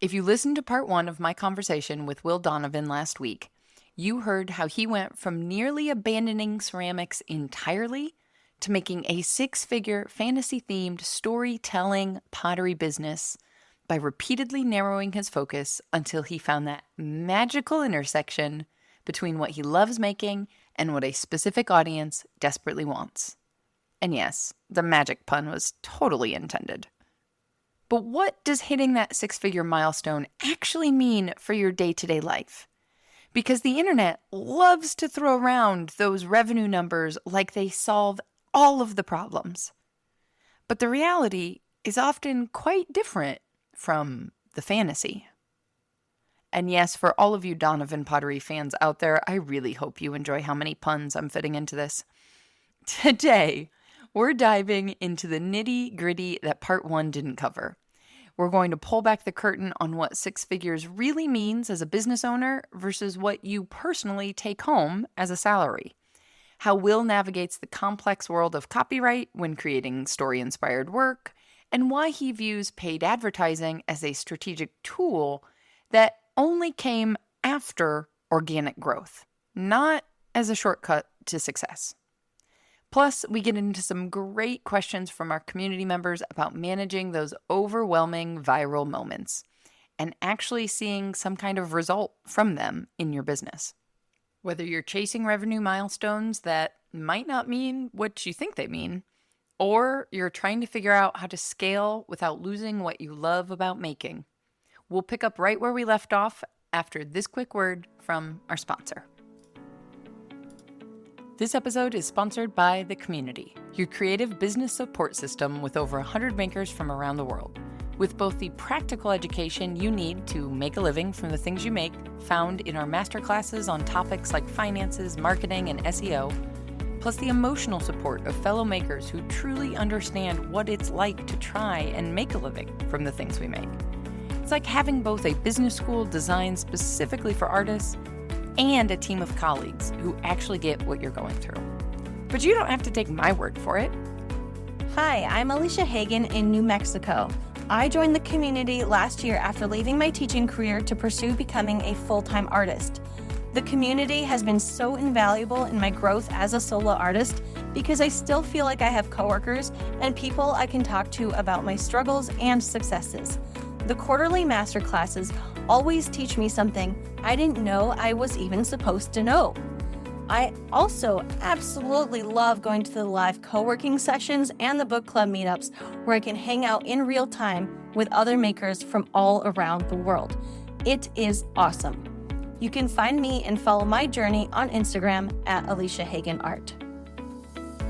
If you listened to part one of my conversation with Will Donovan last week, you heard how he went from nearly abandoning ceramics entirely to making a six-figure fantasy-themed storytelling pottery business by repeatedly narrowing his focus until he found that magical intersection between what he loves making and what a specific audience desperately wants. And yes, the magic pun was totally intended. But what does hitting that six-figure milestone actually mean for your day-to-day life? Because the internet loves to throw around those revenue numbers like they solve all of the problems. But the reality is often quite different from the fantasy. And yes, for all of you Donovan pottery fans out there, I really hope you enjoy how many puns I'm fitting into this. Today, we're diving into the nitty-gritty that part one didn't cover. We're going to pull back the curtain on what six figures really means as a business owner versus what you personally take home as a salary. How Will navigates the complex world of copyright when creating story-inspired work, and why he views paid advertising as a strategic tool that only came after organic growth, not as a shortcut to success. Plus, we get into some great questions from our community members about managing those overwhelming viral moments and actually seeing some kind of result from them in your business. Whether you're chasing revenue milestones that might not mean what you think they mean, or you're trying to figure out how to scale without losing what you love about making, we'll pick up right where we left off after this quick word from our sponsor. This episode is sponsored by The Community, your creative business support system with over 100 makers from around the world, with both the practical education you need to make a living from the things you make, found in our masterclasses on topics like finances, marketing, and SEO, plus the emotional support of fellow makers who truly understand what it's like to try and make a living from the things we make. It's like having both a business school designed specifically for artists and a team of colleagues who actually get what you're going through. But you don't have to take my word for it. Hi, I'm Alicia Hagan in New Mexico. I joined the community last year after leaving my teaching career to pursue becoming a full-time artist. The community has been so invaluable in my growth as a solo artist because I still feel like I have coworkers and people I can talk to about my struggles and successes. The quarterly masterclasses always teach me something I didn't know I was even supposed to know. I also absolutely love going to the live co-working sessions and the book club meetups where I can hang out in real time with other makers from all around the world. It is awesome. You can find me and follow my journey on Instagram at Alicia Hagan Art.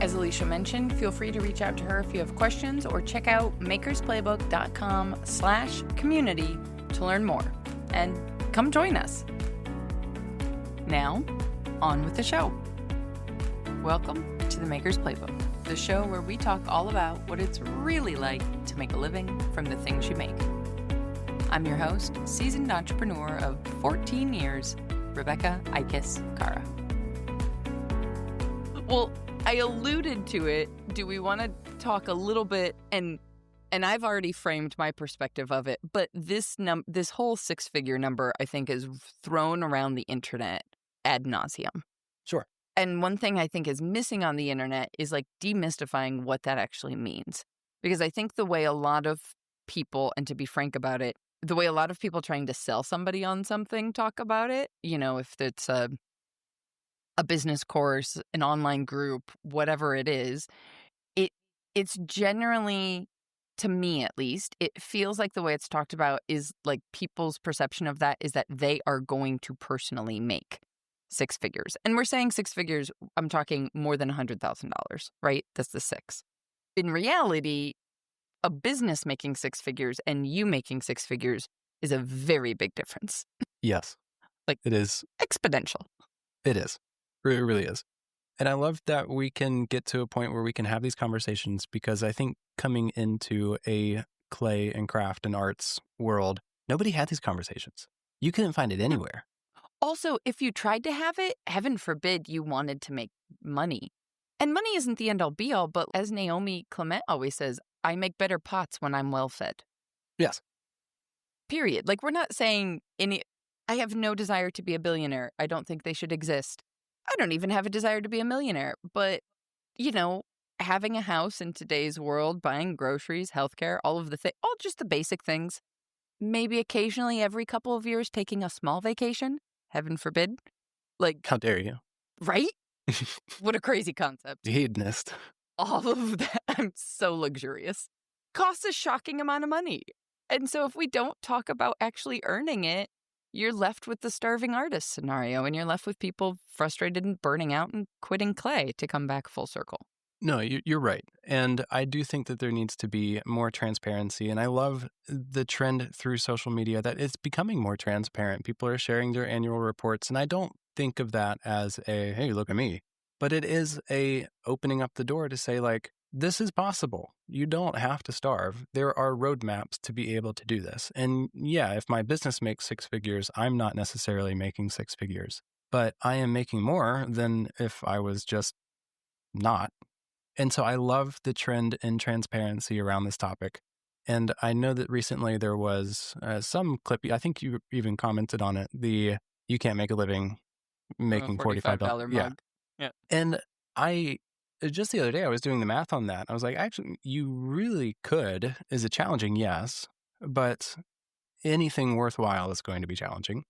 As Alicia mentioned, feel free to reach out to her if you have questions or check out makersplaybook.com/community to learn more. And come join us. Now, on with the show. Welcome to the Maker's Playbook, the show where we talk all about what it's really like to make a living from the things you make. I'm your host, seasoned entrepreneur of 14 years, Rebecca Ikes Cara. Well, I alluded to it. Do we want to talk a little bit, and I've already framed my perspective of it, but this whole six-figure number, I think, is thrown around the internet ad nauseum. Sure. And one thing I think is missing on the internet is like demystifying what that actually means. Because I think the way a lot of people, and to be frank about it, the way a lot of people trying to sell somebody on something talk about it, you know, if it's a business course, an online group, whatever it is, it's generally, to me at least, it feels like the way it's talked about is like people's perception of that is that they are going to personally make six figures. And we're saying six figures, I'm talking more than $100,000, right? That's the six. In reality, a business making six figures and you making six figures is a very big difference. Yes. Like, it is. Exponential. It is. It really is. And I love that we can get to a point where we can have these conversations because I think coming into a clay and craft and arts world, nobody had these conversations. You couldn't find it anywhere. Also, if you tried to have it, heaven forbid you wanted to make money. And money isn't the end-all be-all, but as Naomi Clement always says, I make better pots when I'm well-fed. Yes. period. Like, we're not saying I have no desire to be a billionaire. I don't think they should exist. I don't even have a desire to be a millionaire. But, you know, having a house in today's world, buying groceries, healthcare, all of the things, all just the basic things, maybe occasionally every couple of years taking a small vacation, heaven forbid. Like, How dare you? right? What a crazy concept. Hedonist. All of that, I'm so luxurious, costs a shocking amount of money. And so if we don't talk about actually earning it, you're left with the starving artist scenario, and you're left with people frustrated and burning out and quitting clay, to come back full circle. No, you're right. And I do think that there needs to be more transparency. And I love the trend through social media that it's becoming more transparent. People are sharing their annual reports. And I don't think of that as a, hey, look at me. But it is a opening up the door to say, like, this is possible. You don't have to starve. There are roadmaps to be able to do this. And yeah, if my business makes six figures, I'm not necessarily making six figures. But I am making more than if I was just not. And so I love the trend in transparency around this topic. And I know that recently there was some clip, I think you even commented on it, the you can't make a living making $45 mug. Yeah. And just the other day, I was doing the math on that. I was like, actually, you really could. Is it challenging? Yes. But anything worthwhile is going to be challenging.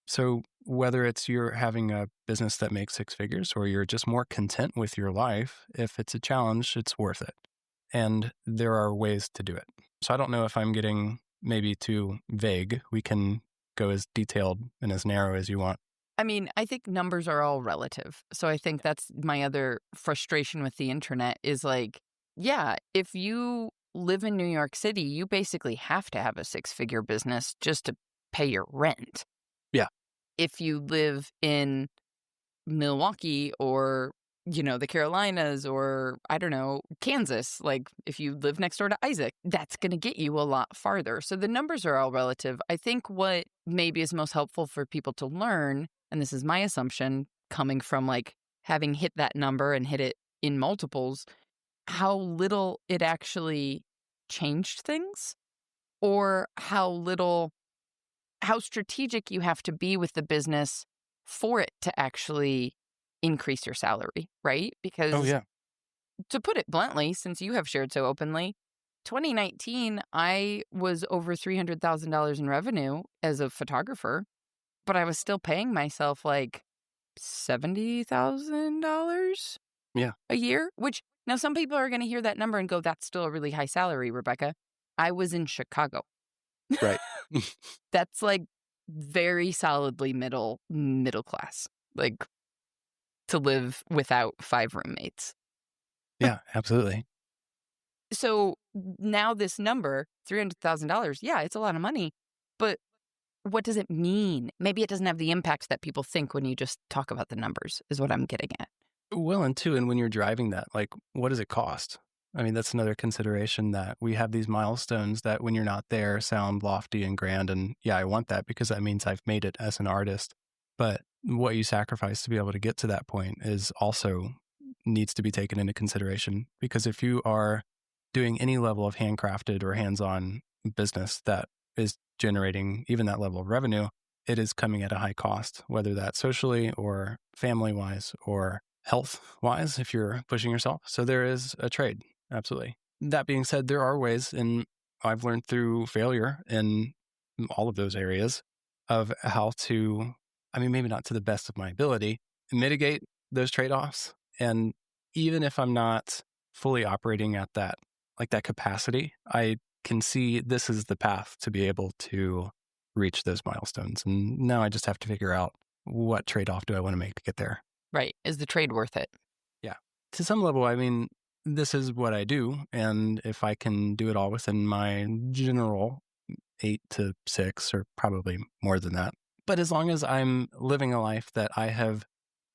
So whether it's you're having a business that makes six figures or you're just more content with your life, if it's a challenge, it's worth it. And there are ways to do it. So I don't know if I'm getting maybe too vague. We can go as detailed and as narrow as you want. I mean, I think numbers are all relative. So I think that's my other frustration with the internet is like, yeah, if you live in New York City, you basically have to have a six-figure business just to pay your rent. Yeah. If you live in Milwaukee or, the Carolinas or, I don't know, Kansas, like if you live next door to Isaac, that's going to get you a lot farther. So the numbers are all relative. I think what maybe is most helpful for people to learn, and this is my assumption coming from like having hit that number and hit it in multiples, how little it actually changed things, or how strategic you have to be with the business for it to actually increase your salary, right? Because to put it bluntly, since you have shared so openly, 2019, I was over $300,000 in revenue as a photographer, but I was still paying myself like $70,000 a year, which now some people are going to hear that number and go, that's still a really high salary, Rebecca. I was in Chicago. Right. That's like very solidly middle class, like to live without 5 roommates. Yeah, absolutely. So now this number, $300,000, yeah, it's a lot of money, but what does it mean? Maybe it doesn't have the impact that people think when you just talk about the numbers, is what I'm getting at. Well, and when you're driving that, like, what does it cost? I mean, that's another consideration, that we have these milestones that when you're not there sound lofty and grand. And yeah, I want that because that means I've made it as an artist. But what you sacrifice to be able to get to that point is also needs to be taken into consideration. Because if you are doing any level of handcrafted or hands-on business that is generating even that level of revenue, it is coming at a high cost, whether that's socially or family-wise or health-wise if you're pushing yourself. So there is a trade, absolutely. That being said, there are ways, and I've learned through failure in all of those areas, of how to, I mean, maybe not to the best of my ability, mitigate those trade-offs. And even if I'm not fully operating at that capacity, I can see this is the path to be able to reach those milestones. And now I just have to figure out what trade-off do I want to make to get there. Right. Is the trade worth it? Yeah. To some level, I mean, this is what I do. And if I can do it all within my general 8 to 6, or probably more than that. But as long as I'm living a life that I have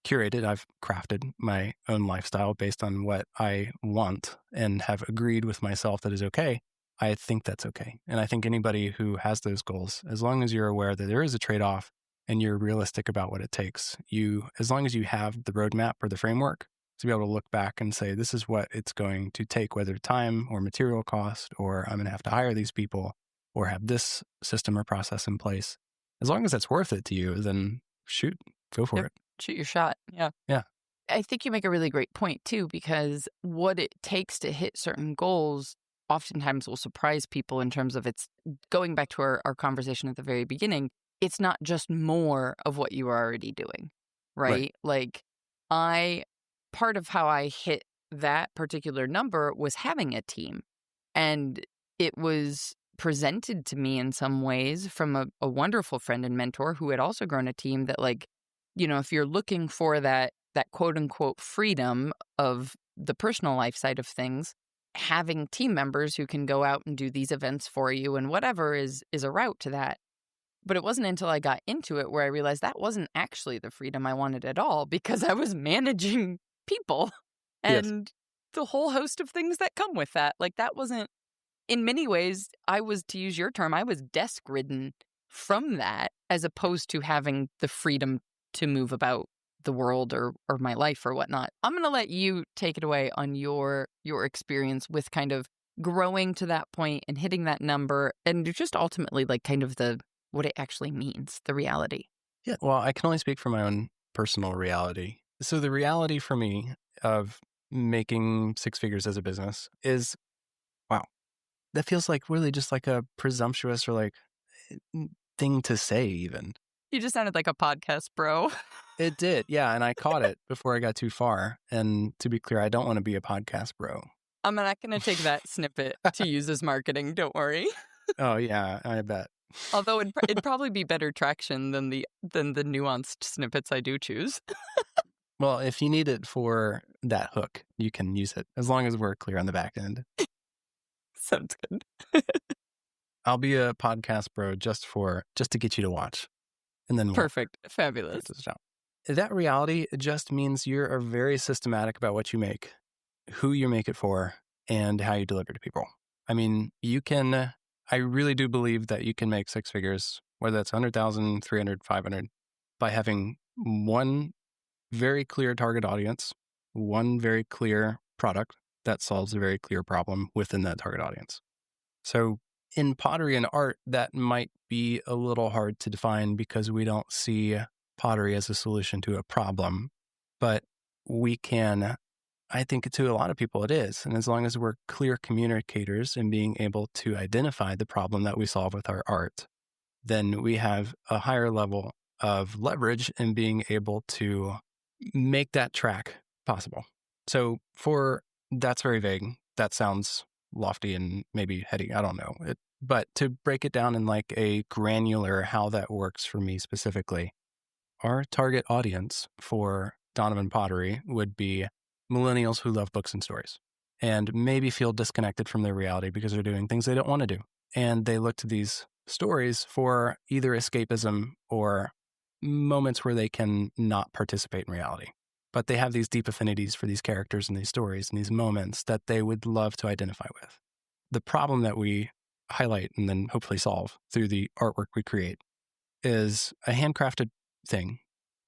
curated, I've crafted my own lifestyle based on what I want and have agreed with myself that is okay, I think that's okay. And I think anybody who has those goals, as long as you're aware that there is a trade-off and you're realistic about what it takes, as long as you have the roadmap or the framework to be able to look back and say, this is what it's going to take, whether time or material cost, or I'm going to have to hire these people. or have this system or process in place. As long as that's worth it to you, then shoot, go for Yep. it. Shoot your shot. Yeah. Yeah. I think you make a really great point too, because what it takes to hit certain goals oftentimes will surprise people in terms of it's going back to our conversation at the very beginning. It's not just more of what you are already doing, right? Like part of how I hit that particular number was having a team. And it was presented to me in some ways from a wonderful friend and mentor who had also grown a team that, like, if you're looking for that quote unquote freedom of the personal life side of things, having team members who can go out and do these events for you and whatever is a route to that. But it wasn't until I got into it where I realized that wasn't actually the freedom I wanted at all, because I was managing people Yes. and the whole host of things that come with that. Like, that wasn't, in many ways, I was, to use your term, I was desk ridden from that, as opposed to having the freedom to move about the world or my life or whatnot. I'm going to let you take it away on your experience with kind of growing to that point and hitting that number, and just ultimately like kind of what it actually means, the reality. Yeah. Well, I can only speak for my own personal reality. So the reality for me of making six figures as a business is, wow, that feels like really just like a presumptuous or like thing to say even. You just sounded like a podcast bro. It did. Yeah. And I caught it before I got too far. And to be clear, I don't want to be a podcast bro. I'm not going to take that snippet to use as marketing. Don't worry. Oh, yeah, I bet. Although it'd probably be better traction than the nuanced snippets I do choose. Well, if you need it for that hook, you can use it, as long as we're clear on the back end. Sounds good. I'll be a podcast bro just to get you to watch. And then Perfect. Fabulous. That reality just means you're very systematic about what you make, who you make it for, and how you deliver to people. I mean, I really do believe that you can make six figures, whether that's 100,000, 300, 500, by having one very clear target audience, one very clear product that solves a very clear problem within that target audience. So in pottery and art, that might be a little hard to define because we don't see pottery as a solution to a problem, but we can, I think to a lot of people it is. And as long as we're clear communicators and being able to identify the problem that we solve with our art, then we have a higher level of leverage in being able to make that track possible. So that's very vague. That sounds lofty and maybe heady. I don't know. But to break it down in like a granular how that works for me specifically, our target audience for Donovan Pottery would be millennials who love books and stories and maybe feel disconnected from their reality because they're doing things they don't want to do. And they look to these stories for either escapism or moments where they can not participate in reality. But they have these deep affinities for these characters and these stories and these moments that they would love to identify with. The problem that we highlight and then hopefully solve through the artwork we create is a handcrafted thing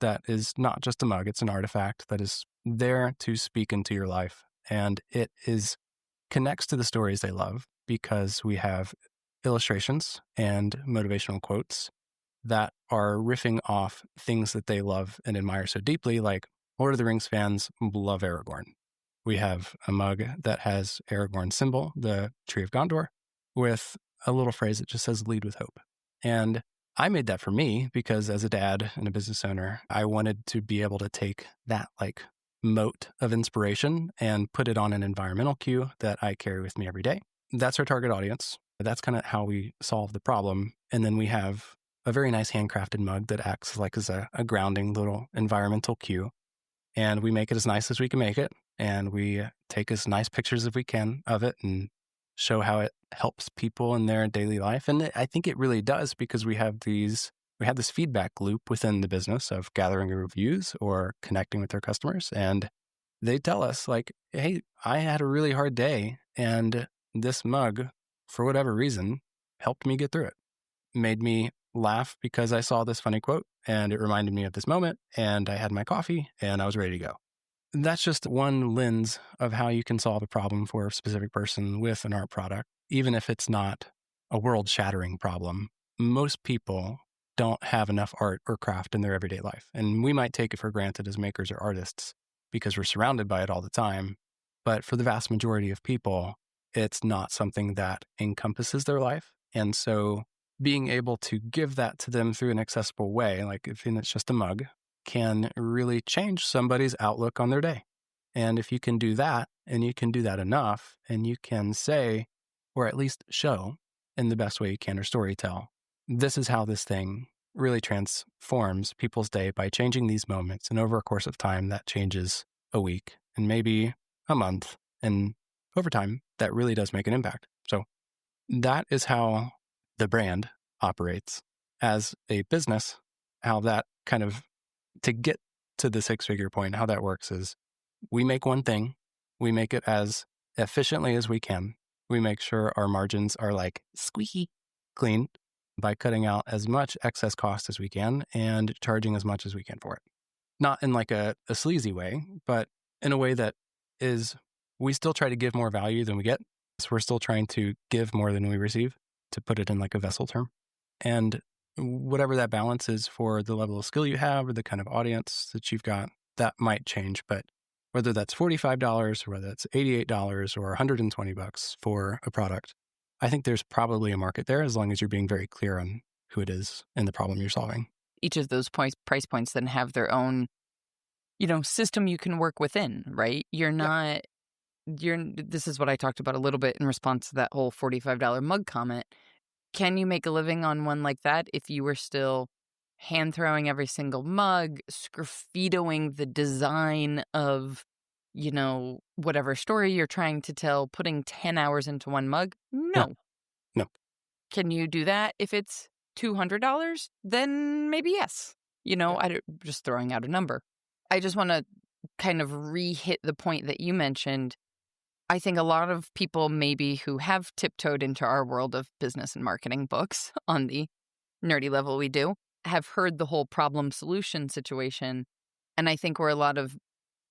that is not just a mug, it's an artifact that is there to speak into your life. And it connects to the stories they love because we have illustrations and motivational quotes that are riffing off things that they love and admire so deeply, like Lord of the Rings fans love Aragorn. We have a mug that has Aragorn's symbol, the Tree of Gondor, with a little phrase that just says, lead with hope. And I made that for me because as a dad and a business owner, I wanted to be able to take that like moat of inspiration and put it on an environmental cue that I carry with me every day. That's our target audience. That's kind of how we solve the problem. And then we have a very nice handcrafted mug that acts like as a grounding little environmental cue. And we make it as nice as we can make it. And we take as nice pictures as we can of it and show how it helps people in their daily life. And I think it really does because we have this feedback loop within the business of gathering reviews or connecting with their customers. And they tell us like, hey, I had a really hard day and this mug, for whatever reason, helped me get through it. Made me laugh because I saw this funny quote and it reminded me of this moment and I had my coffee and I was ready to go. That's just one lens of how you can solve a problem for a specific person with an art product, even if it's not a world-shattering problem. Most people don't have enough art or craft in their everyday life. And we might take it for granted as makers or artists because we're surrounded by it all the time. But for the vast majority of people, it's not something that encompasses their life. And so being able to give that to them through an accessible way, like if it's just a mug, can really change somebody's outlook on their day. And if you can do that, and you can do that enough, and you can say, or at least show in the best way you can or storytell, this is how this thing really transforms people's day by changing these moments. And over a course of time, that changes a week and maybe a month. And over time, that really does make an impact. So that is how the brand operates as a business. How that kind of, to get to the six-figure point, how that works is we make one thing, we make it as efficiently as we can. We make sure our margins are like squeaky clean by cutting out as much excess cost as we can and charging as much as we can for it. Not in like a sleazy way, but in a way that is, we still try to give more value than we get. So we're still trying to give more than we receive, to put it in like a vessel term. And whatever that balance is for the level of skill you have or the kind of audience that you've got, that might change. But whether that's $45 or whether that's $88 or $120 for a product, I think there's probably a market there as long as you're being very clear on who it is and the problem you're solving. Each of those price points then have their own, system you can work within, right? This is what I talked about a little bit in response to that whole $45 mug comment. Can you make a living on one like that if you were still hand throwing every single mug, sgraffitoing the design of, whatever story you're trying to tell, putting 10 hours into one mug? No. No. Can you do that if it's $200? Then maybe yes. I'm just throwing out a number. I just want to kind of re-hit the point that you mentioned. I think a lot of people maybe who have tiptoed into our world of business and marketing books on the nerdy level we do have heard the whole problem solution situation. And I think where a lot of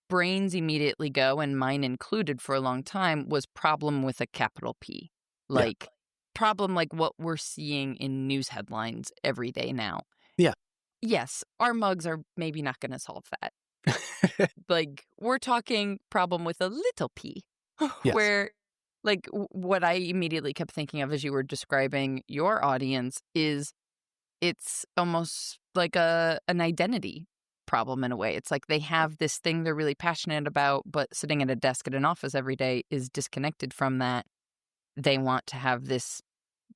brains immediately go, and mine included for a long time, was problem with a capital P. Like problem like what we're seeing in news headlines every day now. Yeah. Yes, our mugs are maybe not going to solve that. Like we're talking problem with a little p. Yes. Where, like, what I immediately kept thinking of as you were describing your audience is it's almost like an identity problem in a way. It's like they have this thing they're really passionate about, but sitting at a desk at an office every day is disconnected from that. They want to have this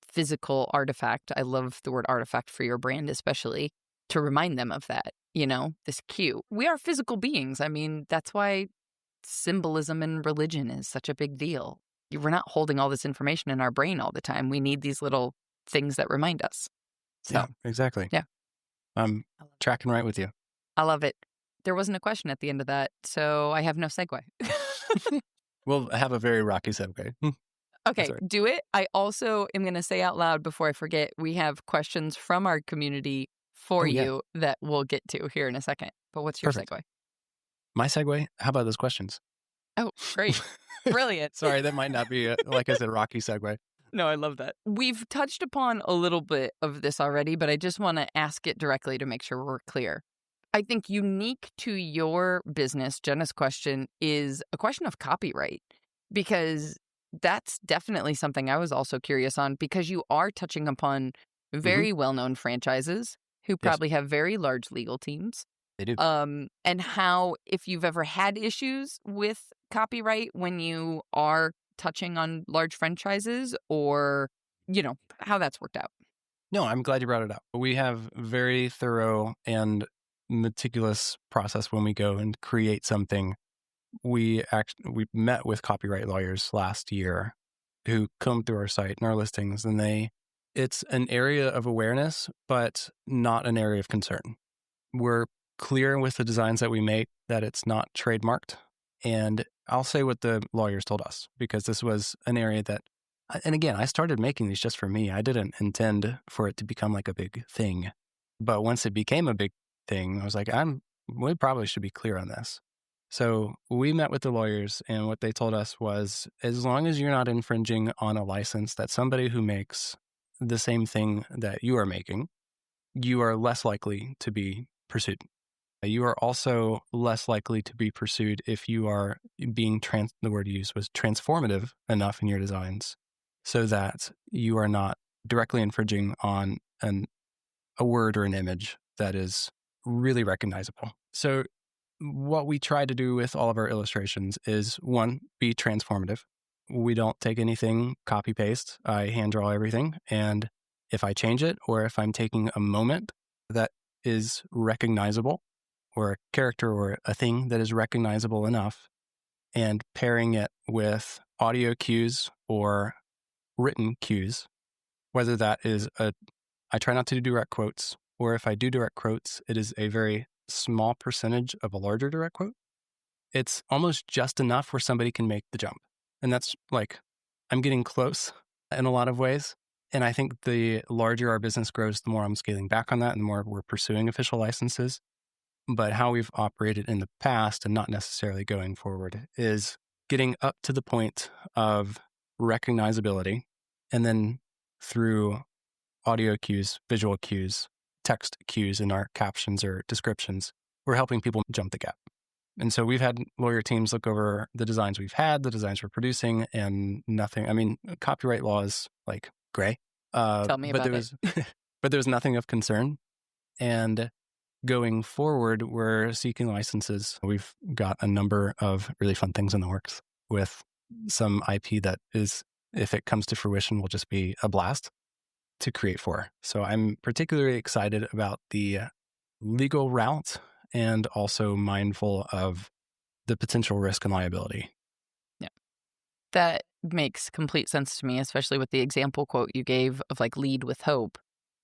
physical artifact. I love the word artifact for your brand, especially to remind them of that, this cue. We are physical beings. I mean, that's why symbolism in religion is such a big deal. We're not holding all this information in our brain all the time. We need these little things that remind us. So, yeah, exactly. Yeah. I'm tracking right with you. I love it. There wasn't a question at the end of that, so I have no segue. We'll have a very rocky segue. Okay, do it. I also am going to say out loud before I forget, we have questions from our community for you that we'll get to here in a second. But what's your segue? My segue? How about those questions? Oh, great. Brilliant. Sorry, that might not be, like I said, a rocky segue. No, I love that. We've touched upon a little bit of this already, but I just want to ask it directly to make sure we're clear. I think unique to your business, Jenna's question is a question of copyright, because that's definitely something I was also curious on, because you are touching upon very well-known franchises who probably have very large legal teams. They do. And how, if you've ever had issues with copyright when you are touching on large franchises, or, how that's worked out. No, I'm glad you brought it up. We have very thorough and meticulous process when we go and create something. We met with copyright lawyers last year who come through our site and our listings, and it's an area of awareness, but not an area of concern. We're clear with the designs that we make that it's not trademarked. And I'll say what the lawyers told us, because this was an area that, and again, I started making these just for me. I didn't intend for it to become like a big thing. But once it became a big thing, I was like, we probably should be clear on this. So we met with the lawyers, and what they told us was, as long as you're not infringing on a license that somebody who makes the same thing that you are making, you are less likely to be pursued. You are also less likely to be pursued if you are being the word used was transformative enough in your designs so that you are not directly infringing on a word or an image that is really recognizable. So what we try to do with all of our illustrations is, one, be transformative. We don't take anything copy paste. I hand draw everything. And if I change it, or if I'm taking a moment that is recognizable, or a character or a thing that is recognizable enough, and pairing it with audio cues or written cues, whether that is I try not to do direct quotes, or if I do direct quotes, it is a very small percentage of a larger direct quote. It's almost just enough where somebody can make the jump. And that's like, I'm getting close in a lot of ways. And I think the larger our business grows, the more I'm scaling back on that and the more we're pursuing official licenses. But how we've operated in the past and not necessarily going forward is getting up to the point of recognizability, and then through audio cues, visual cues, text cues in our captions or descriptions, we're helping people jump the gap. And so we've had lawyer teams look over the designs we've had, the designs we're producing, and nothing. I mean, copyright law is like gray. Tell me about it. But there was nothing of concern. And going forward, we're seeking licenses. We've got a number of really fun things in the works with some IP that is, if it comes to fruition, will just be a blast to create for. So I'm particularly excited about the legal route and also mindful of the potential risk and liability. Yeah. That makes complete sense to me, especially with the example quote you gave of like lead with hope.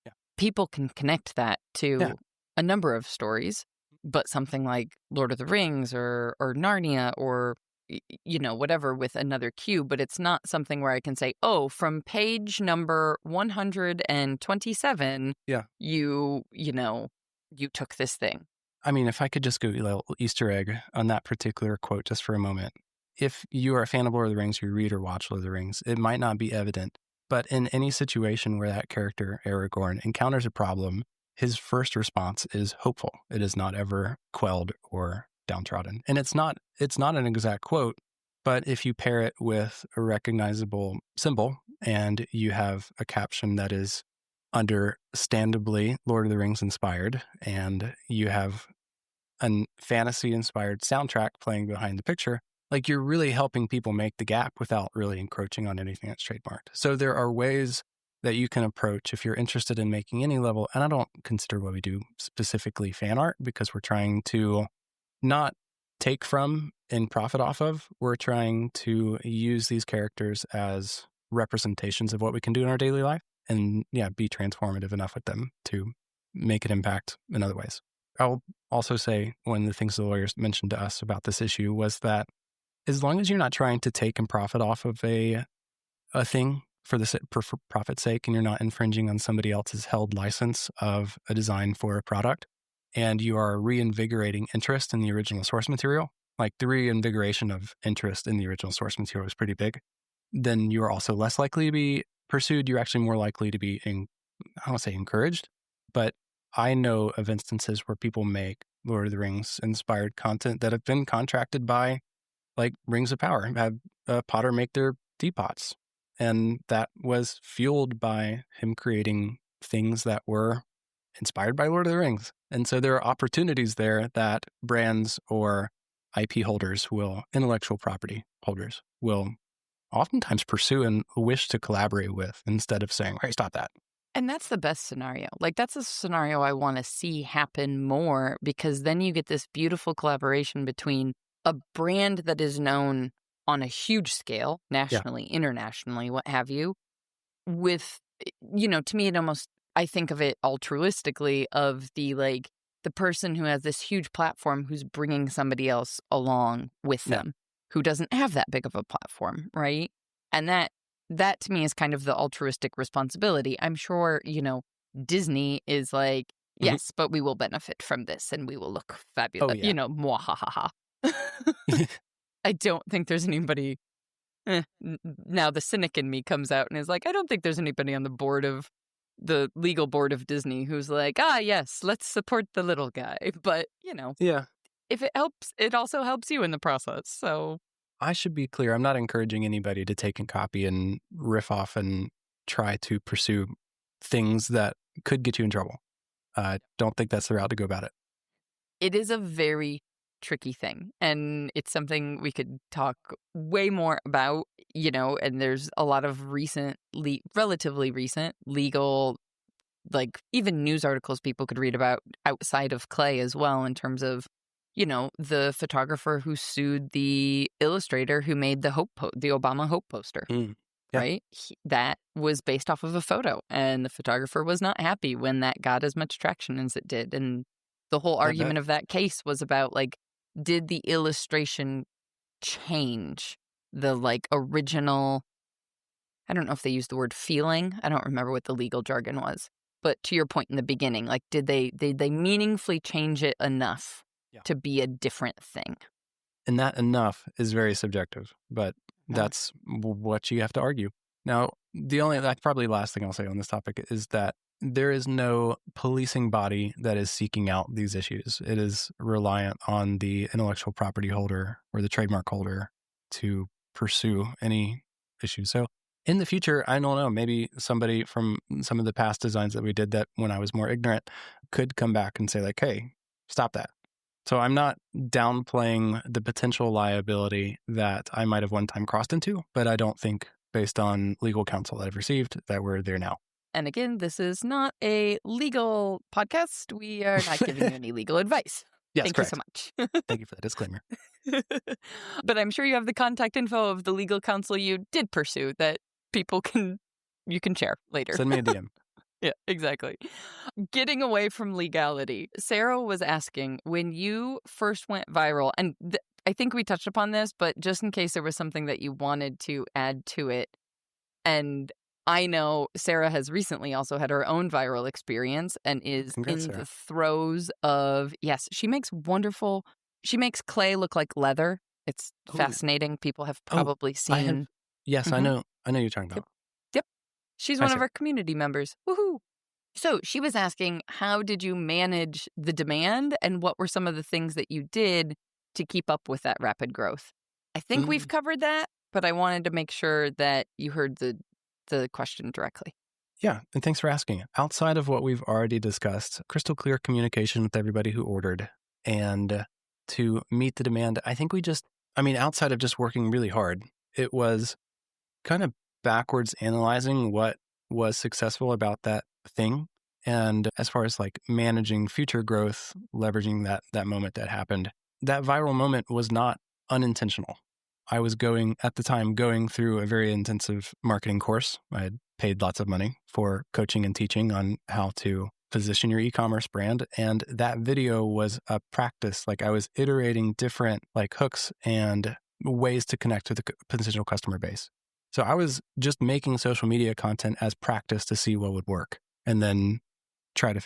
Yeah. People can connect that to a number of stories, but something like Lord of the Rings or Narnia or whatever with another cue, but it's not something where I can say, oh, from page number 127, you took this thing. I mean, if I could just go a little Easter egg on that particular quote just for a moment. If you are a fan of Lord of the Rings, you read or watch Lord of the Rings, it might not be evident, but in any situation where that character, Aragorn, encounters a problem, his first response is hopeful. It is not ever quelled or downtrodden. And it's not an exact quote, but if you pair it with a recognizable symbol and you have a caption that is understandably Lord of the Rings inspired, and you have a fantasy inspired soundtrack playing behind the picture, like you're really helping people make the gap without really encroaching on anything that's trademarked. So there are ways that you can approach if you're interested in making any level. And I don't consider what we do specifically fan art because we're trying to not take from and profit off of. We're trying to use these characters as representations of what we can do in our daily life and be transformative enough with them to make an impact in other ways. I'll also say one of the things the lawyers mentioned to us about this issue was that as long as you're not trying to take and profit off of a thing for profit's sake, and you're not infringing on somebody else's held license of a design for a product, and you are reinvigorating interest in the original source material, like the reinvigoration of interest in the original source material is pretty big, then you're also less likely to be pursued. You're actually more likely to be, I don't want to say encouraged, but I know of instances where people make Lord of the Rings inspired content that have been contracted by like Rings of Power, have Potter make their teapots. And that was fueled by him creating things that were inspired by Lord of the Rings. And so there are opportunities there that brands or IP holders intellectual property holders will oftentimes pursue and wish to collaborate with instead of saying, hey, stop that. And that's the best scenario. Like that's a scenario I want to see happen more, because then you get this beautiful collaboration between a brand that is known on a huge scale, nationally, internationally, what have you, with, to me, I think of it altruistically of the person who has this huge platform who's bringing somebody else along with them who doesn't have that big of a platform, right? And that to me is kind of the altruistic responsibility. I'm sure, Disney is like, yes, but we will benefit from this and we will look fabulous, mwahaha. I don't think there's anybody Now the cynic in me comes out and is like, I don't think there's anybody on the legal board of Disney who's like, yes, let's support the little guy. But, Yeah. if it helps, it also helps you in the process. So I should be clear. I'm not encouraging anybody to take and copy and riff off and try to pursue things that could get you in trouble. I don't think that's the route to go about it. it is a very tricky thing. And it's something we could talk way more about, and there's a lot of relatively recent legal, like even news articles people could read about outside of Clay as well, in terms of, the photographer who sued the illustrator who made the the Obama Hope poster. Yeah. Right? That was based off of a photo, and the photographer was not happy when that got as much traction as it did. And the whole argument of that case was about, like, did the illustration change the, like, original, I don't know if they used the word feeling. I don't remember what the legal jargon was. But to your point in the beginning, like, did they meaningfully change it enough to be a different thing? And that enough is very subjective, but that's what you have to argue. Now, that's probably the last thing I'll say on this topic is that there is no policing body that is seeking out these issues. It is reliant on the intellectual property holder or the trademark holder to pursue any issues. So in the future, I don't know, maybe somebody from some of the past designs that we did that when I was more ignorant could come back and say, like, hey, stop that. So I'm not downplaying the potential liability that I might have one time crossed into, but I don't think, based on legal counsel that I've received, that we're there now. And again, this is not a legal podcast. We are not giving you any legal advice. Yes, Thank correct. you so much. Thank you for the disclaimer. But I'm sure you have the contact info of the legal counsel you did pursue that you can share later. Send me a DM. Yeah, exactly. Getting away from legality. Sarah was asking, when you first went viral, and I think we touched upon this, but just in case there was something that you wanted to add to it. And I know Sarah has recently also had her own viral experience and is Congrats, in Sarah. the throes of, she makes clay look like leather. It's fascinating. People have probably seen. Yes, I know you're talking about. Yep. She's one of our community members. Woohoo. So she was asking, how did you manage the demand and what were some of the things that you did to keep up with that rapid growth? I think we've covered that, but I wanted to make sure that you heard the question directly. Yeah, and thanks for asking. Outside of what we've already discussed, crystal clear communication with everybody who ordered, and to meet the demand, I think outside of just working really hard, it was kind of backwards analyzing what was successful about that thing. And as far as like managing future growth, leveraging that moment that happened, that viral moment was not unintentional. I was at the time going through a very intensive marketing course. I had paid lots of money for coaching and teaching on how to position your e-commerce brand. And that video was a practice. Like, I was iterating different like hooks and ways to connect with the potential customer base. So I was just making social media content as practice to see what would work, and then try to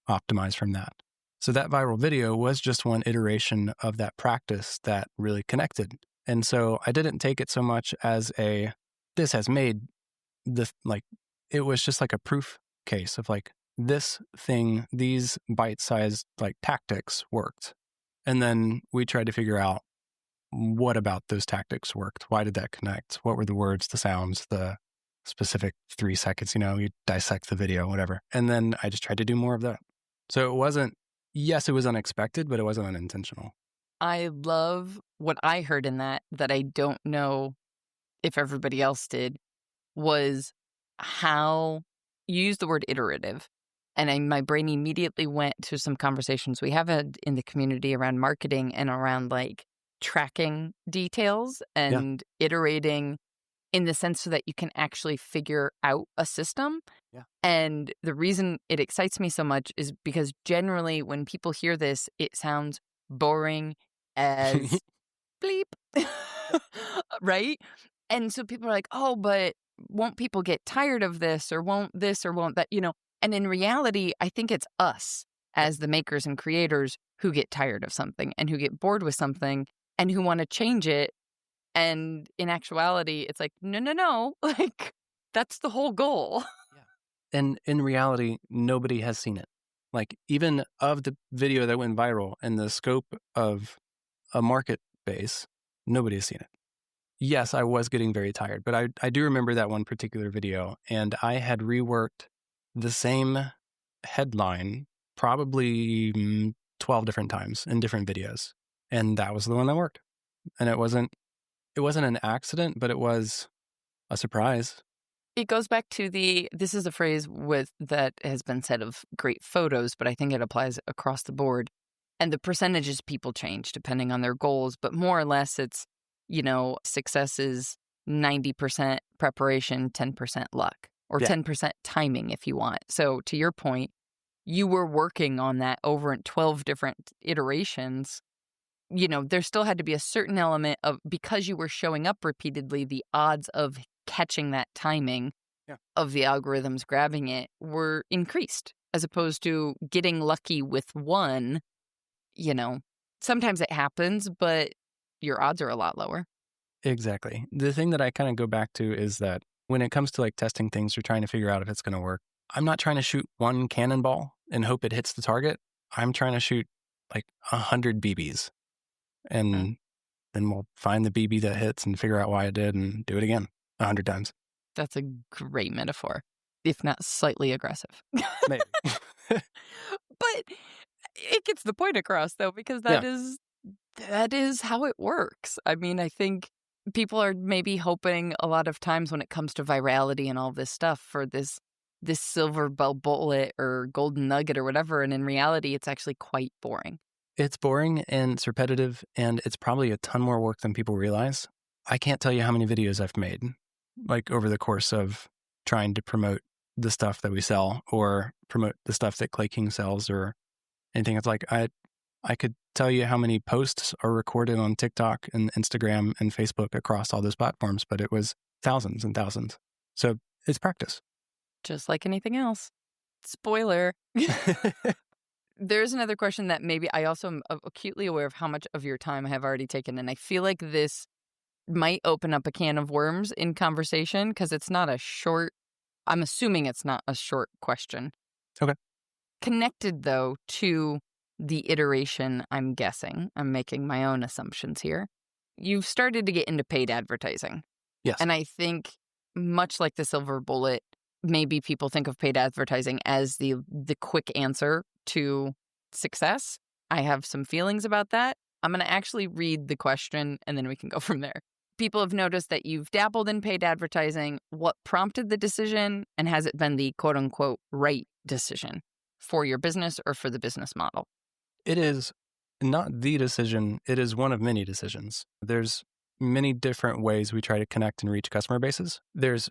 optimize from that. So that viral video was just one iteration of that practice that really connected. And so I didn't take it so much as this has made it was just like a proof case of like, this thing, these bite-sized like tactics worked. And then we tried to figure out, what about those tactics worked? Why did that connect? What were the words, the sounds, the specific 3 seconds, you dissect the video, whatever. And then I just tried to do more of that. So it was unexpected, but it wasn't unintentional. I love what I heard in that I don't know if everybody else did, was how you used the word iterative. And my brain immediately went to some conversations we have had in the community around marketing and around like tracking details and iterating in the sense so that you can actually figure out a system. Yeah. And the reason it excites me so much is because generally when people hear this, it sounds boring as bleep, right? And so people are like, oh, but won't people get tired of this, or won't this, or won't that, And in reality, I think it's us as the makers and creators who get tired of something and who get bored with something and who want to change it And in actuality, it's like, no, like that's the whole goal. And in reality, nobody has seen it. Like, even of the video that went viral and the scope of a market base, nobody has seen it. Yes, I was getting very tired, but I do remember that one particular video, and I had reworked the same headline probably 12 different times in different videos. And that was the one that worked. And it wasn't an accident, but it was a surprise. It goes back to this is a phrase that has been said of great photos, but I think it applies across the board. And the percentages people change depending on their goals, but more or less it's, success is 90% preparation, 10% luck, or 10% timing if you want. So to your point, you were working on that over 12 different iterations. There still had to be a certain element of, because you were showing up repeatedly, the odds of catching that timing of the algorithms grabbing it were increased, as opposed to getting lucky with one. Sometimes it happens, but your odds are a lot lower. Exactly. The thing that I kind of go back to is that when it comes to like testing things or trying to figure out if it's going to work, I'm not trying to shoot one cannonball and hope it hits the target. I'm trying to shoot like 100 BBs. And then we'll find the BB that hits and figure out why it did and do it again 100 times. That's a great metaphor, if not slightly aggressive. Maybe. But it gets the point across, though, because that is how it works. I mean, I think people are maybe hoping a lot of times when it comes to virality and all this stuff for this silver bullet or golden nugget or whatever. And in reality, it's actually quite boring. It's boring and it's repetitive, and it's probably a ton more work than people realize. I can't tell you how many videos I've made, like over the course of trying to promote the stuff that we sell or promote the stuff that Clay King sells or anything. It's like I could tell you how many posts are recorded on TikTok and Instagram and Facebook across all those platforms, but it was thousands and thousands. So it's practice. Just like anything else. Spoiler. There's another question that maybe I also am acutely aware of how much of your time I have already taken. And I feel like this might open up a can of worms in conversation because it's not a short, I'm assuming it's not a short question. Okay. Connected, though, to the iteration, I'm guessing. I'm making my own assumptions here. You've started to get into paid advertising. Yes. And I think much like the silver bullet, maybe people think of paid advertising as the quick answer to success. I have some feelings about that. I'm going to actually read the question and then we can go from there. People have noticed that you've dabbled in paid advertising. What prompted the decision, and has it been the quote unquote right decision for your business or for the business model? It is not the decision. It is one of many decisions. There's many different ways we try to connect and reach customer bases. There's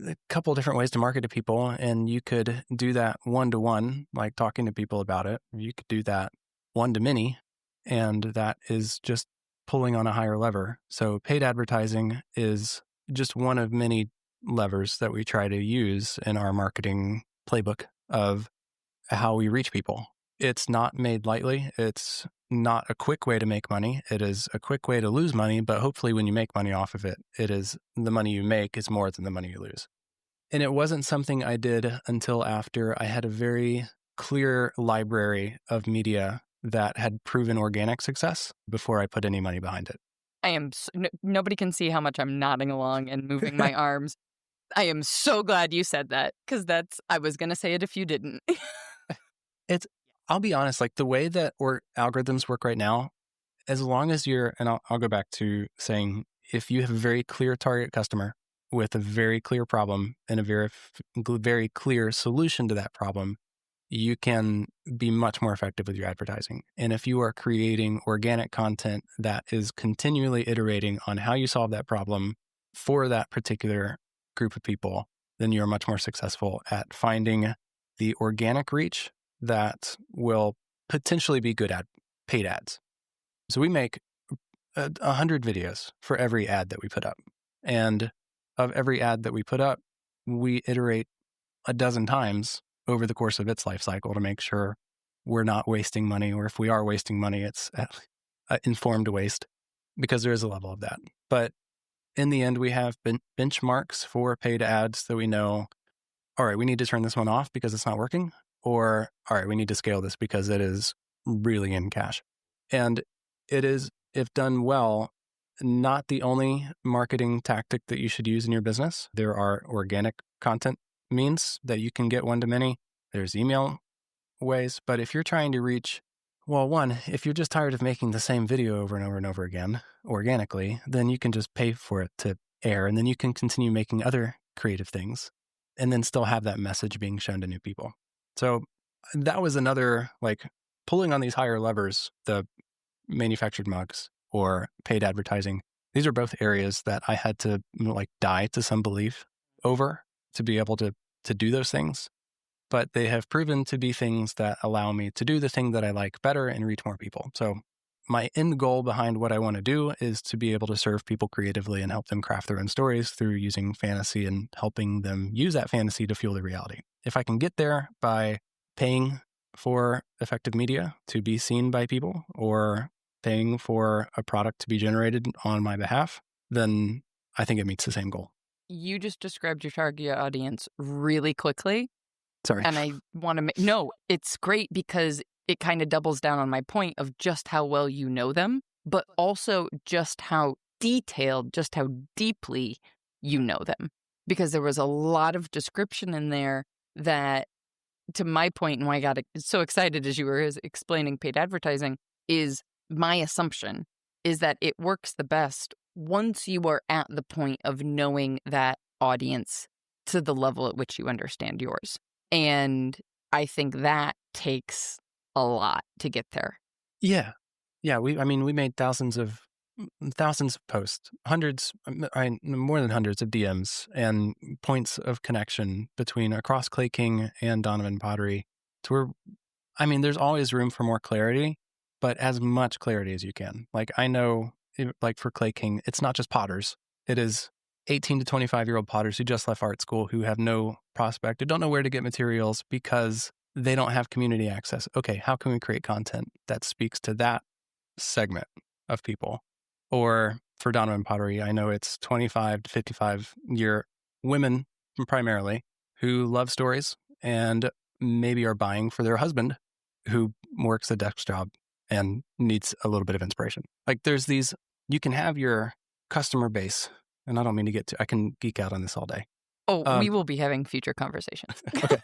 a couple different ways to market to people, and you could do that one-to-one, like talking to people about it. You could do that one-to-many, and that is just pulling on a higher lever. So paid advertising is just one of many levers that we try to use in our marketing playbook of how we reach people. It's not made lightly. It's not a quick way to make money. It is a quick way to lose money, but hopefully when you make money off of it, it is the money you make is more than the money you lose. And it wasn't something I did until after I had a very clear library of media that had proven organic success before I put any money behind it. Nobody can see how much I'm nodding along and moving my arms. I am so glad you said that because I was going to say it if you didn't. I'll be honest, like the way that algorithms work right now, as long as and I'll go back to saying, if you have a very clear target customer with a very clear problem and a very clear solution to that problem, you can be much more effective with your advertising. And if you are creating organic content that is continually iterating on how you solve that problem for that particular group of people, then you're much more successful at finding the organic reach that will potentially be good at paid ads. So we make 100 videos for every ad that we put up. And of every ad that we put up, we iterate a dozen times over the course of its life cycle to make sure we're not wasting money, or if we are wasting money, it's informed waste. because there is a level of that. But in the end, we have benchmarks for paid ads that we know, all right, we need to turn this one off because it's not working, or all right, we need to scale this because it is really in cash. And it is, if done well, not the only marketing tactic that you should use in your business. There are organic content means that you can get one-to-many. There's email ways. But if you're trying to reach, well, one, if you're just tired of making the same video over and over and over again organically, then you can just pay for it to air, and then you can continue making other creative things and then still have that message being shown to new people. So that was another, like, pulling on these higher levers, the manufactured mugs or paid advertising. These are both areas that I had to like die to some belief over to be able to do those things. But they have proven to be things that allow me to do the thing that I like better and reach more people. So my end goal behind what I want to do is to be able to serve people creatively and help them craft their own stories through using fantasy and helping them use that fantasy to fuel their reality. If I can get there by paying for effective media to be seen by people or paying for a product to be generated on my behalf, then I think it meets the same goal. You just described your target audience really quickly. Sorry. And I want to no, it's great because it kind of doubles down on my point of just how well you know them, but also just how detailed, just how deeply you know them. Because there was a lot of description in there that, to my point, and why I got so excited as you were explaining paid advertising, is my assumption is that it works the best once you are at the point of knowing that audience to the level at which you understand yours. And I think that takes a lot to get there. Yeah. We made thousands of posts, hundreds, more than hundreds of DMs and points of connection between across Clay King and Donovan Pottery to where, there's always room for more clarity, but as much clarity as you can. Like, I know, like for Clay King, it's not just potters. It is 18 to 25-year-old potters who just left art school, who have no prospect, who don't know where to get materials because they don't have community access. Okay, how can we create content that speaks to that segment of people? Or for Donovan Pottery, I know it's 25 to 55-year women primarily who love stories and maybe are buying for their husband who works a desk job and needs a little bit of inspiration. Like, there's these, you can have your customer base, and I don't mean to I can geek out on this all day. Oh, we will be having future conversations. Okay.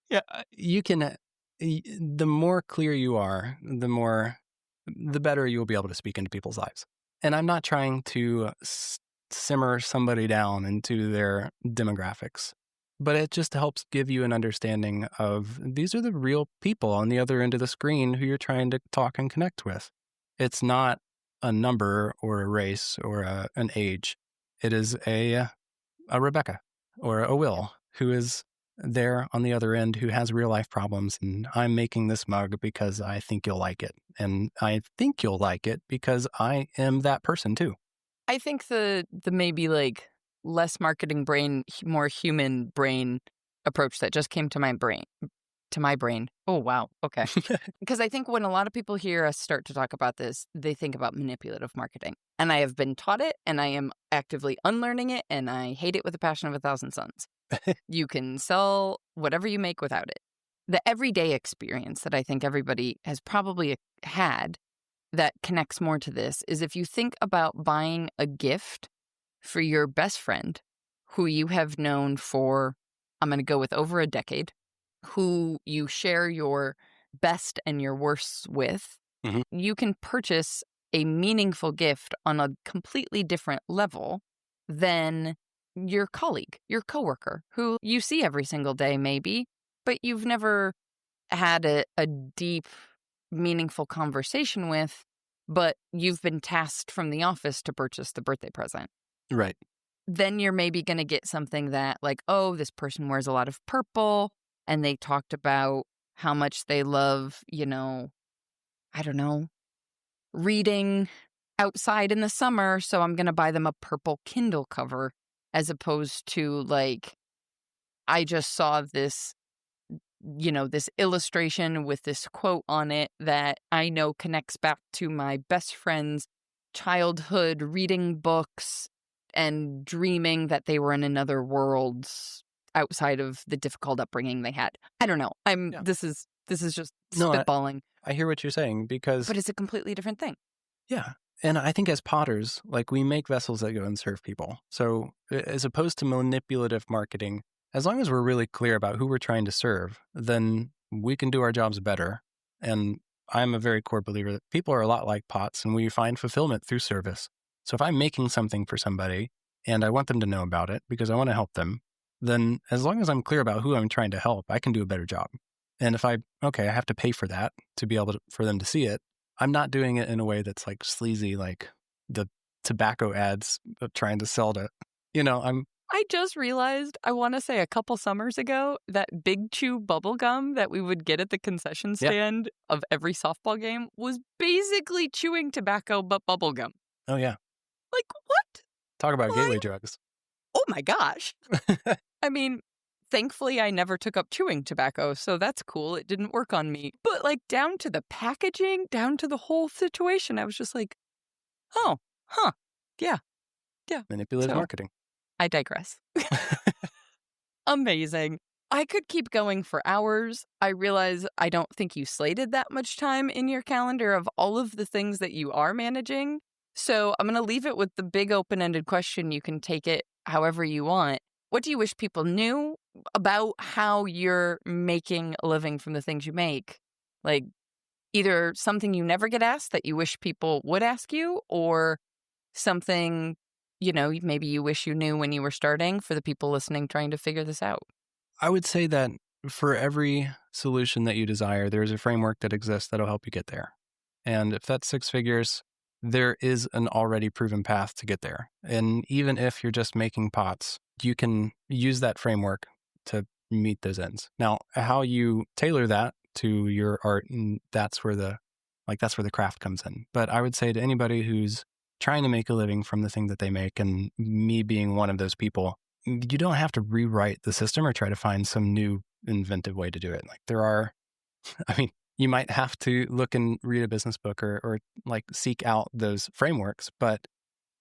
Yeah, you can, the more clear you are, the better you will be able to speak into people's lives. And I'm not trying to simmer somebody down into their demographics, but it just helps give you an understanding of these are the real people on the other end of the screen who you're trying to talk and connect with. It's not a number or a race or an age. It is a Rebecca or a Will who is there on the other end, who has real life problems. And I'm making this mug because I think you'll like it. And I think you'll like it because I am that person too. I think the maybe like less marketing brain, more human brain approach that just came to my brain. Oh, wow. Okay. Because I think when a lot of people hear us start to talk about this, they think about manipulative marketing. And I have been taught it, and I am actively unlearning it, and I hate it with a passion of 1,000 suns. You can sell whatever you make without it. The everyday experience that I think everybody has probably had that connects more to this is if you think about buying a gift for your best friend who you have known for, I'm going to go with over a decade, who you share your best and your worst with, you can purchase a meaningful gift on a completely different level than your colleague, your coworker, who you see every single day maybe, but you've never had a deep, meaningful conversation with, but you've been tasked from the office to purchase the birthday present. Right. Then you're maybe going to get something that like, oh, this person wears a lot of purple, and they talked about how much they love, I don't know, reading outside in the summer, so I'm going to buy them a purple Kindle cover, as opposed to like, I just saw this, this illustration with this quote on it that I know connects back to my best friend's childhood reading books and dreaming that they were in another world outside of the difficult upbringing they had. I don't know. This is just spitballing. I hear what you're saying because... But it's a completely different thing. Yeah. And I think as potters, like, we make vessels that go and serve people. So as opposed to manipulative marketing, as long as we're really clear about who we're trying to serve, then we can do our jobs better. And I'm a very core believer that people are a lot like pots, and we find fulfillment through service. So if I'm making something for somebody and I want them to know about it because I want to help them, then as long as I'm clear about who I'm trying to help, I can do a better job. And if I have to pay for that to be able to, for them to see it, I'm not doing it in a way that's like sleazy, like the tobacco ads trying to sell to, I just realized, I want to say a couple summers ago, that Big Chew bubble gum that we would get at the concession stand of every softball game was basically chewing tobacco but bubble gum. Oh, yeah. Like, what? Talk about gateway drugs. Oh, my gosh. I mean, thankfully, I never took up chewing tobacco, so that's cool. It didn't work on me. But, like, down to the packaging, down to the whole situation, I was just like, oh, huh, yeah. Manipulative marketing. I digress. Amazing. I could keep going for hours. I realize I don't think you slated that much time in your calendar of all of the things that you are managing. So I'm going to leave it with the big open-ended question. You can take it however you want. What do you wish people knew about how you're making a living from the things you make? Like, either something you never get asked that you wish people would ask you, or something, maybe you wish you knew when you were starting, for the people listening trying to figure this out. I would say that for every solution that you desire, there is a framework that exists that'll help you get there. And if that's 6 figures, there is an already proven path to get there. And even if you're just making pots, you can use that framework to meet those ends. Now, how you tailor that to your art, and that's where the craft comes in. But I would say to anybody who's trying to make a living from the thing that they make, and me being one of those people, you don't have to rewrite the system or try to find some new inventive way to do it. Like, you might have to look and read a business book or like seek out those frameworks, but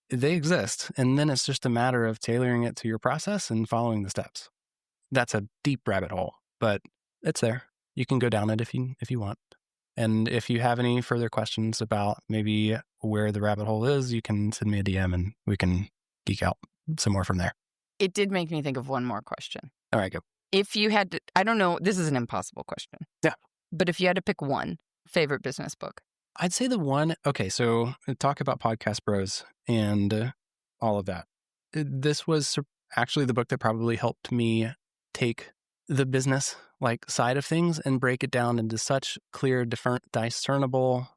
they exist. And then it's just a matter of tailoring it to your process and following the steps. That's a deep rabbit hole, but it's there. You can go down it if you want. And if you have any further questions about maybe where the rabbit hole is, you can send me a DM and we can geek out some more from there. It did make me think of one more question. All right, go. If you had to, I don't know, this is an impossible question. Yeah. But if you had to pick one favorite business book. I'd say the one, okay, so talk about Podcast Bros and all of that. This was actually the book that probably helped me take the business side of things and break it down into such clear, discernible,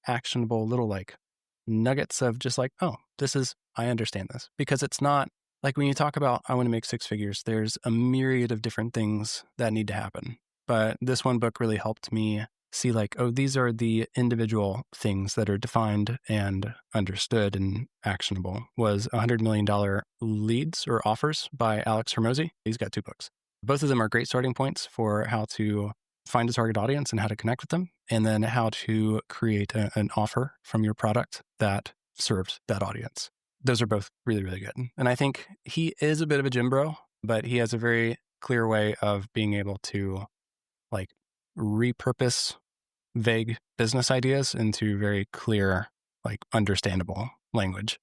actionable little nuggets of just I understand this. Because it's not like when you talk about, I want to make 6 figures, there's a myriad of different things that need to happen. But this one book really helped me see these are the individual things that are defined and understood and actionable. Was $100 Million Leads or Offers by Alex Hormozy. He's got 2 books. Both of them are great starting points for how to find a target audience and how to connect with them, and then how to create an offer from your product that serves that audience. Those are both really, really good. And I think he is a bit of a gym bro, but he has a very clear way of being able to repurpose vague business ideas into very clear, understandable language.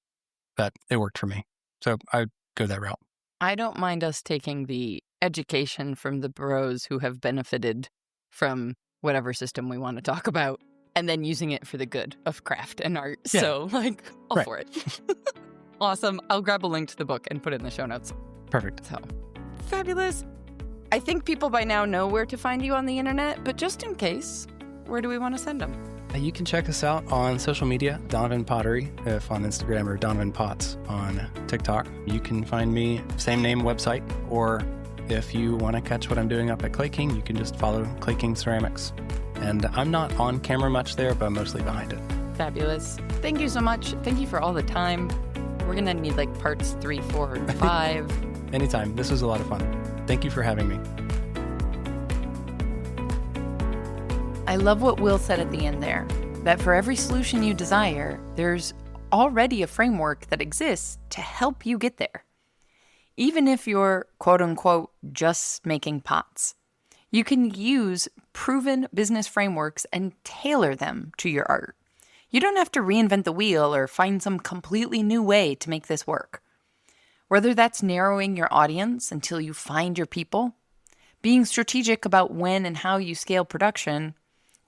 That it worked for me. So I'd go that route. I don't mind us taking the education from the bros who have benefited from whatever system we want to talk about, and then using it for the good of craft and art. Yeah. So, all for it. Awesome. I'll grab a link to the book and put it in the show notes. Perfect. So, fabulous. I think people by now know where to find you on the internet, but just in case, where do we want to send them? You can check us out on social media, Donovan Pottery, if on Instagram, or Donovan Pots on TikTok. You can find me, same name website, or if you want to catch what I'm doing up at Clay King, you can just follow Clay King Ceramics. And I'm not on camera much there, but mostly behind it. Fabulous. Thank you so much. Thank you for all the time. We're going to need parts 3, 4, and 5. Anytime. This was a lot of fun. Thank you for having me. I love what Will said at the end there, that for every solution you desire, there's already a framework that exists to help you get there. Even if you're, quote unquote, just making pots, you can use proven business frameworks and tailor them to your art. You don't have to reinvent the wheel or find some completely new way to make this work. Whether that's narrowing your audience until you find your people, being strategic about when and how you scale production,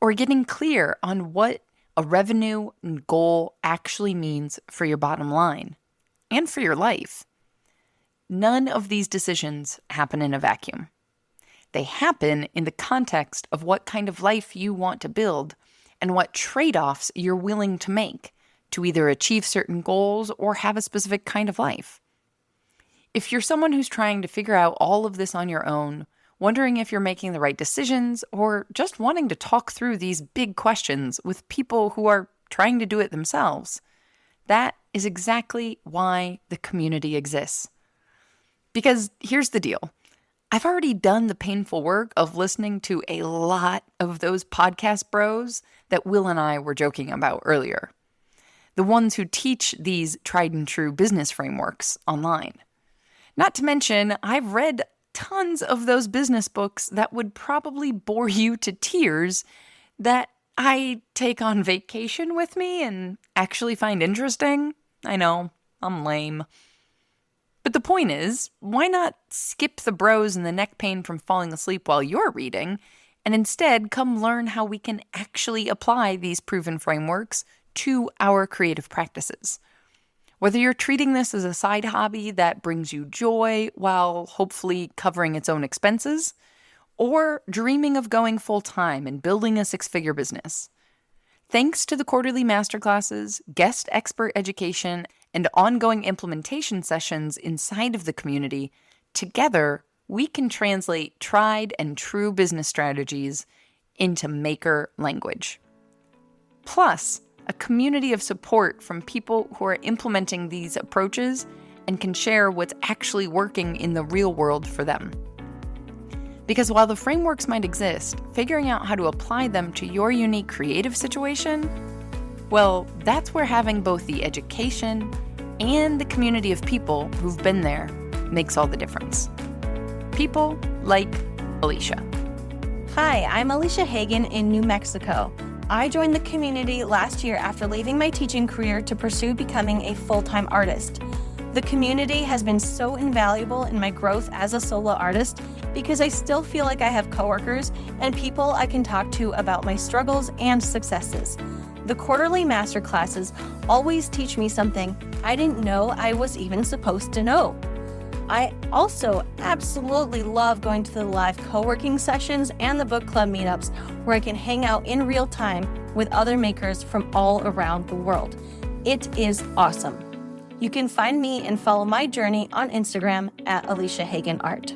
or getting clear on what a revenue and goal actually means for your bottom line and for your life. None of these decisions happen in a vacuum. They happen in the context of what kind of life you want to build and what trade-offs you're willing to make to either achieve certain goals or have a specific kind of life. If you're someone who's trying to figure out all of this on your own, wondering if you're making the right decisions, or just wanting to talk through these big questions with people who are trying to do it themselves, that is exactly why the community exists. Because here's the deal. I've already done the painful work of listening to a lot of those podcast bros that Will and I were joking about earlier. The ones who teach these tried and true business frameworks online. Not to mention, I've read tons of those business books that would probably bore you to tears that I take on vacation with me and actually find interesting. I know, I'm lame. But the point is, why not skip the bros and the neck pain from falling asleep while you're reading, and instead come learn how we can actually apply these proven frameworks to our creative practices? Whether you're treating this as a side hobby that brings you joy while hopefully covering its own expenses, or dreaming of going full-time and building a six-figure business. Thanks to the quarterly masterclasses, guest expert education, and ongoing implementation sessions inside of the community, together we can translate tried and true business strategies into maker language. Plus, a community of support from people who are implementing these approaches and can share what's actually working in the real world for them. Because while the frameworks might exist, figuring out how to apply them to your unique creative situation, well, that's where having both the education and the community of people who've been there makes all the difference. People like Alicia. Hi, I'm Alicia Hagen in New Mexico. I joined the community last year after leaving my teaching career to pursue becoming a full-time artist. The community has been so invaluable in my growth as a solo artist because I still feel like I have coworkers and people I can talk to about my struggles and successes. The quarterly masterclasses always teach me something I didn't know I was even supposed to know. I also absolutely love going to the live co-working sessions and the book club meetups where I can hang out in real time with other makers from all around the world. It is awesome. You can find me and follow my journey on Instagram at Alicia Hagen Art.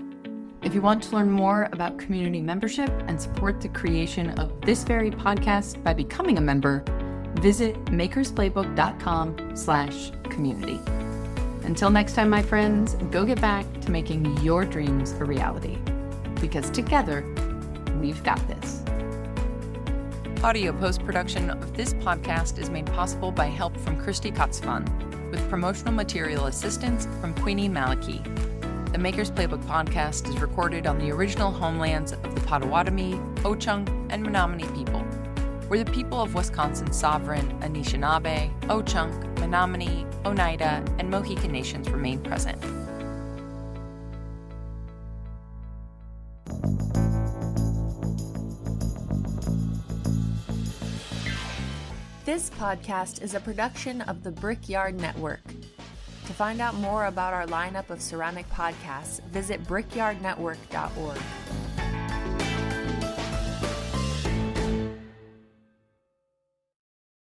If you want to learn more about community membership and support the creation of this very podcast by becoming a member, visit makersplaybook.com/community. Until next time, my friends, go get back to making your dreams a reality. Because together, we've got this. Audio post-production of this podcast is made possible by help from Christy Kotzvan, with promotional material assistance from Queenie Maliki. The Maker's Playbook podcast is recorded on the original homelands of the Potawatomi, Ho-Chunk, and Menominee people, where the people of Wisconsin's sovereign Anishinaabe, Ho-Chunk, Menominee, Oneida, and Mohican nations remain present. This podcast is a production of the Brickyard Network. To find out more about our lineup of ceramic podcasts, visit brickyardnetwork.org.